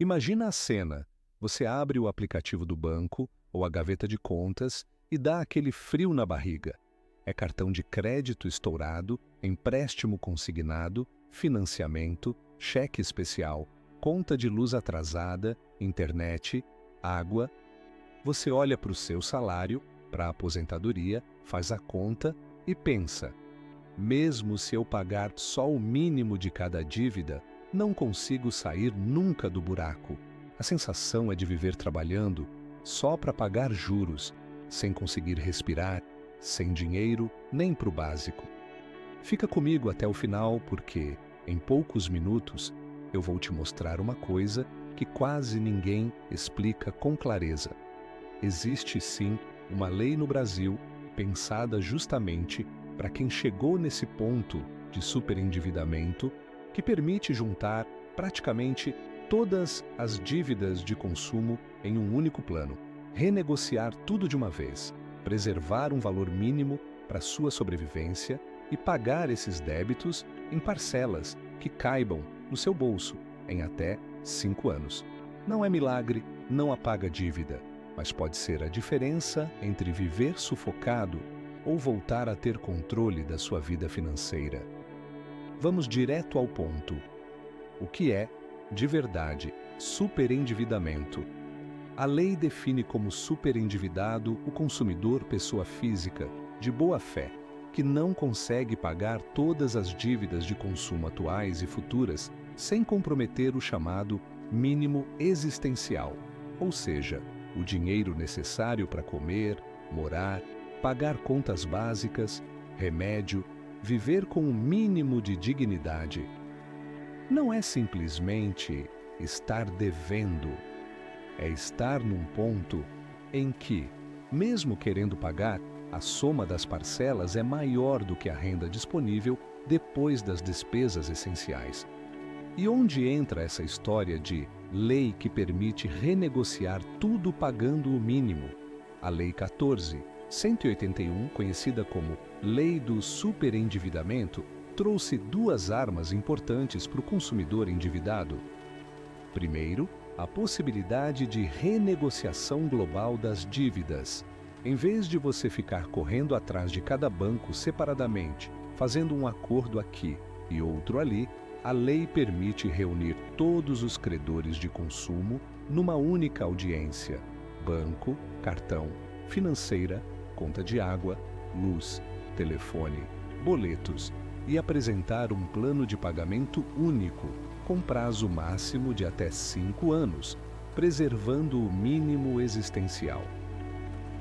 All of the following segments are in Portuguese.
Imagina a cena. Você abre o aplicativo do banco ou a gaveta de contas e dá aquele frio na barriga. É cartão de crédito estourado, empréstimo consignado, financiamento, cheque especial, conta de luz atrasada, internet, água. Você olha para o seu salário, para a aposentadoria, faz a conta e pensa: mesmo se eu pagar só o mínimo de cada dívida, não consigo sair nunca do buraco. A sensação é de viver trabalhando só para pagar juros, sem conseguir respirar, sem dinheiro nem para o básico. Fica comigo até o final porque, em poucos minutos, eu vou te mostrar uma coisa que quase ninguém explica com clareza. Existe sim uma lei no Brasil pensada justamente para quem chegou nesse ponto de superendividamento, que permite juntar praticamente todas as dívidas de consumo em um único plano, renegociar tudo de uma vez, preservar um valor mínimo para sua sobrevivência e pagar esses débitos em parcelas que caibam no seu bolso em até 5 anos. Não é milagre, não apaga dívida, mas pode ser a diferença entre viver sufocado ou voltar a ter controle da sua vida financeira. Vamos direto ao ponto. O que é, de verdade, superendividamento? A lei define como superendividado o consumidor pessoa física, de boa fé, que não consegue pagar todas as dívidas de consumo atuais e futuras sem comprometer o chamado mínimo existencial, ou seja, o dinheiro necessário para comer, morar, pagar contas básicas, remédio, viver com um mínimo de dignidade. Não é simplesmente estar devendo, é estar num ponto em que, mesmo querendo pagar, a soma das parcelas é maior do que a renda disponível depois das despesas essenciais. E onde entra essa história de lei que permite renegociar tudo pagando o mínimo? A Lei 14.181, conhecida como Lei do Superendividamento, trouxe duas armas importantes para o consumidor endividado. Primeiro, a possibilidade de renegociação global das dívidas. Em vez de você ficar correndo atrás de cada banco separadamente, fazendo um acordo aqui e outro ali, a lei permite reunir todos os credores de consumo numa única audiência: banco, cartão, financeira, conta de água, luz, telefone, boletos, e apresentar um plano de pagamento único, com prazo máximo de até 5 anos, preservando o mínimo existencial.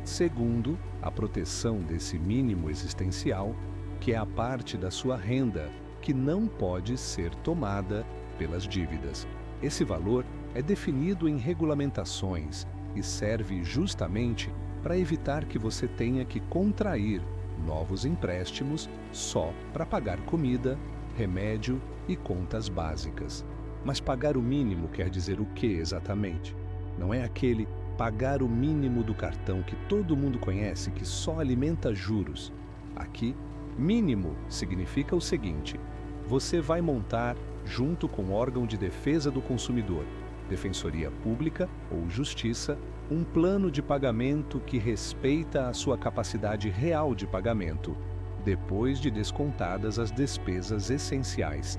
Segundo, a proteção desse mínimo existencial, que é a parte da sua renda que não pode ser tomada pelas dívidas. Esse valor é definido em regulamentações e serve justamente para evitar que você tenha que contrair novos empréstimos só para pagar comida, remédio e contas básicas. Mas pagar o mínimo quer dizer o que exatamente? Não é aquele pagar o mínimo do cartão que todo mundo conhece, que só alimenta juros. Aqui, mínimo significa o seguinte: você vai montar, junto com o órgão de defesa do consumidor, Defensoria Pública ou Justiça, um plano de pagamento que respeita a sua capacidade real de pagamento, depois de descontadas as despesas essenciais.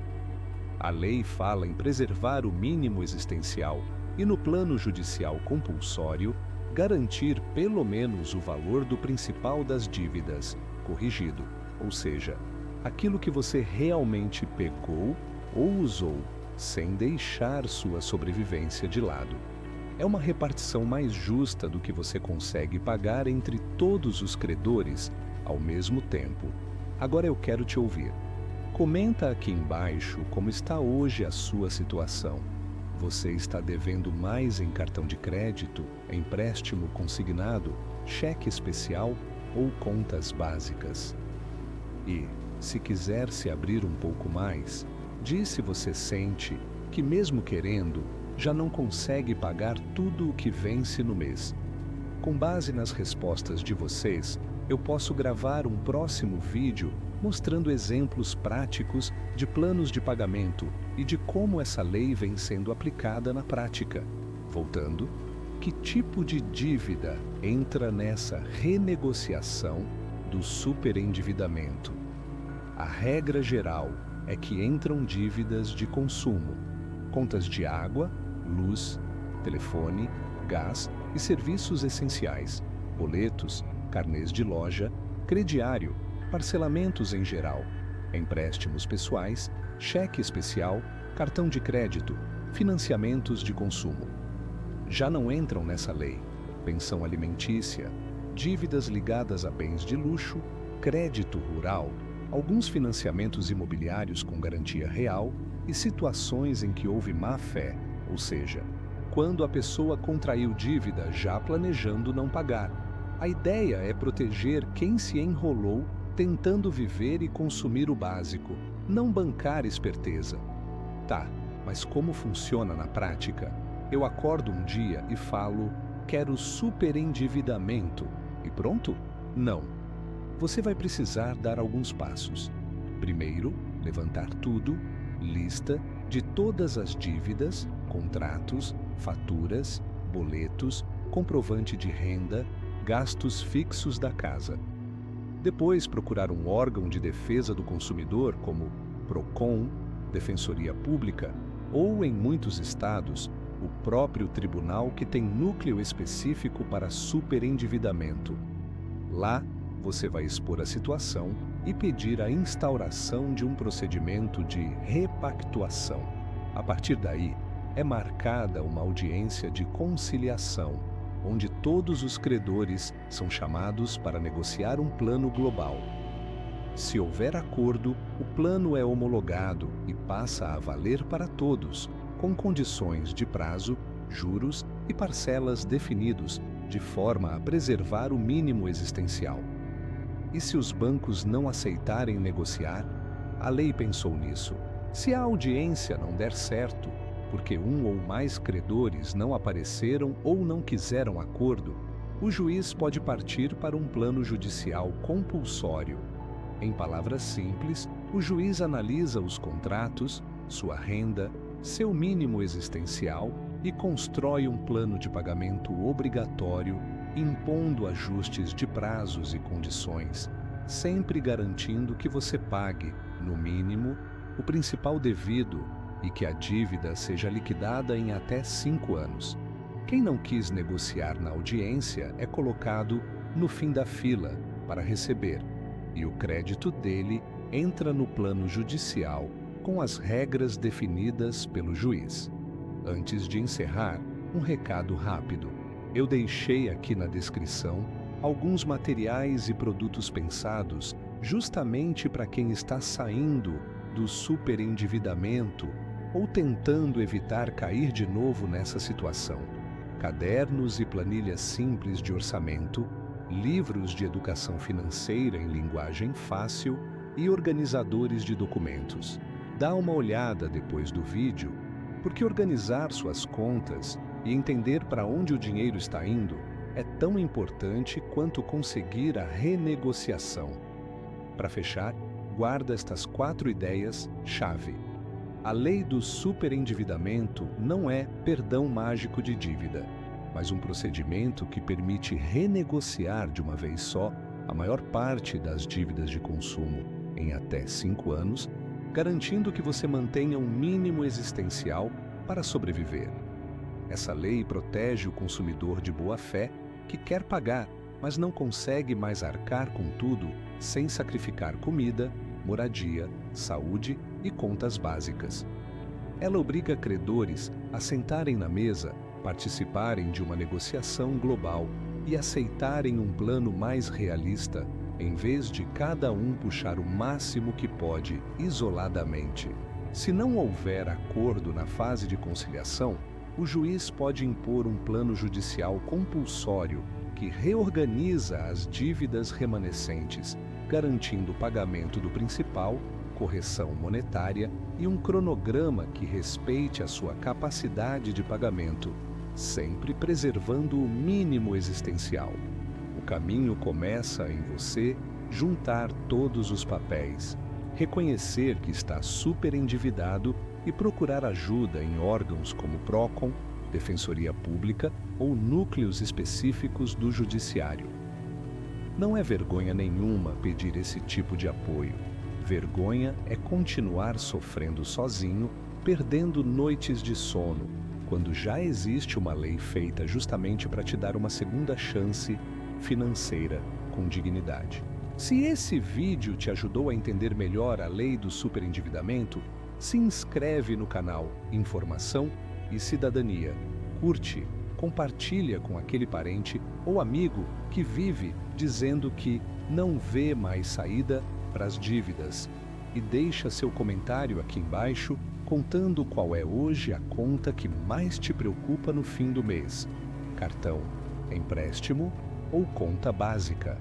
A lei fala em preservar o mínimo existencial e, no plano judicial compulsório, garantir pelo menos o valor do principal das dívidas, corrigido, ou seja, aquilo que você realmente pegou ou usou, sem deixar sua sobrevivência de lado. É uma repartição mais justa do que você consegue pagar entre todos os credores ao mesmo tempo. Agora eu quero te ouvir. Comenta aqui embaixo como está hoje a sua situação. Você está devendo mais em cartão de crédito, empréstimo consignado, cheque especial ou contas básicas? E, se quiser se abrir um pouco mais, diz se você sente que, mesmo querendo, já não consegue pagar tudo o que vence no mês. Com base nas respostas de vocês, eu posso gravar um próximo vídeo mostrando exemplos práticos de planos de pagamento e de como essa lei vem sendo aplicada na prática. Voltando, que tipo de dívida entra nessa renegociação do superendividamento? A regra geral é que entram dívidas de consumo, contas de água, luz, telefone, gás e serviços essenciais, boletos, carnês de loja, crediário, parcelamentos em geral, empréstimos pessoais, cheque especial, cartão de crédito, financiamentos de consumo. Já não entram nessa lei pensão alimentícia, dívidas ligadas a bens de luxo, crédito rural, alguns financiamentos imobiliários com garantia real e situações em que houve má-fé, ou seja, quando a pessoa contraiu dívida já planejando não pagar. A ideia é proteger quem se enrolou tentando viver e consumir o básico, não bancar esperteza. Tá, mas como funciona na prática? Eu acordo um dia e falo, quero superendividamento, e pronto? Não. Você vai precisar dar alguns passos. Primeiro, levantar tudo, lista de todas as dívidas, contratos, faturas, boletos, comprovante de renda, gastos fixos da casa. Depois, procurar um órgão de defesa do consumidor, como PROCON, Defensoria Pública, ou, em muitos estados, o próprio tribunal que tem núcleo específico para superendividamento. Lá, você vai expor a situação e pedir a instauração de um procedimento de repactuação. A partir daí, é marcada uma audiência de conciliação, onde todos os credores são chamados para negociar um plano global. Se houver acordo, o plano é homologado e passa a valer para todos, com condições de prazo, juros e parcelas definidos, de forma a preservar o mínimo existencial. E se os bancos não aceitarem negociar? A lei pensou nisso. Se a audiência não der certo, porque um ou mais credores não apareceram ou não quiseram acordo, o juiz pode partir para um plano judicial compulsório. Em palavras simples, o juiz analisa os contratos, sua renda, seu mínimo existencial e constrói um plano de pagamento obrigatório, impondo ajustes de prazos e condições, sempre garantindo que você pague, no mínimo, o principal devido e que a dívida seja liquidada em até 5 anos. Quem não quis negociar na audiência é colocado no fim da fila para receber, e o crédito dele entra no plano judicial com as regras definidas pelo juiz. Antes de encerrar, um recado rápido. Eu deixei aqui na descrição alguns materiais e produtos pensados justamente para quem está saindo do superendividamento ou tentando evitar cair de novo nessa situação. Cadernos e planilhas simples de orçamento, livros de educação financeira em linguagem fácil e organizadores de documentos. Dá uma olhada depois do vídeo, porque organizar suas contas e entender para onde o dinheiro está indo é tão importante quanto conseguir a renegociação. Para fechar, guarda estas 4 ideias-chave. A lei do superendividamento não é perdão mágico de dívida, mas um procedimento que permite renegociar de uma vez só a maior parte das dívidas de consumo em até 5 anos, garantindo que você mantenha um mínimo existencial para sobreviver. Essa lei protege o consumidor de boa-fé que quer pagar, mas não consegue mais arcar com tudo sem sacrificar comida, moradia, saúde e contas básicas. Ela obriga credores a sentarem na mesa, participarem de uma negociação global e aceitarem um plano mais realista, em vez de cada um puxar o máximo que pode isoladamente. Se não houver acordo na fase de conciliação, o juiz pode impor um plano judicial compulsório que reorganiza as dívidas remanescentes, garantindo o pagamento do principal, correção monetária e um cronograma que respeite a sua capacidade de pagamento, sempre preservando o mínimo existencial. O caminho começa em você, juntar todos os papéis, reconhecer que está superendividado e procurar ajuda em órgãos como Procon, Defensoria Pública ou núcleos específicos do Judiciário. Não é vergonha nenhuma pedir esse tipo de apoio. Vergonha é continuar sofrendo sozinho, perdendo noites de sono, quando já existe uma lei feita justamente para te dar uma segunda chance financeira com dignidade. Se esse vídeo te ajudou a entender melhor a lei do superendividamento, se inscreve no canal Informação e Cidadania. Curte, compartilha com aquele parente ou amigo que vive dizendo que não vê mais saída para as dívidas. E deixa seu comentário aqui embaixo contando qual é hoje a conta que mais te preocupa no fim do mês: cartão, empréstimo ou conta básica.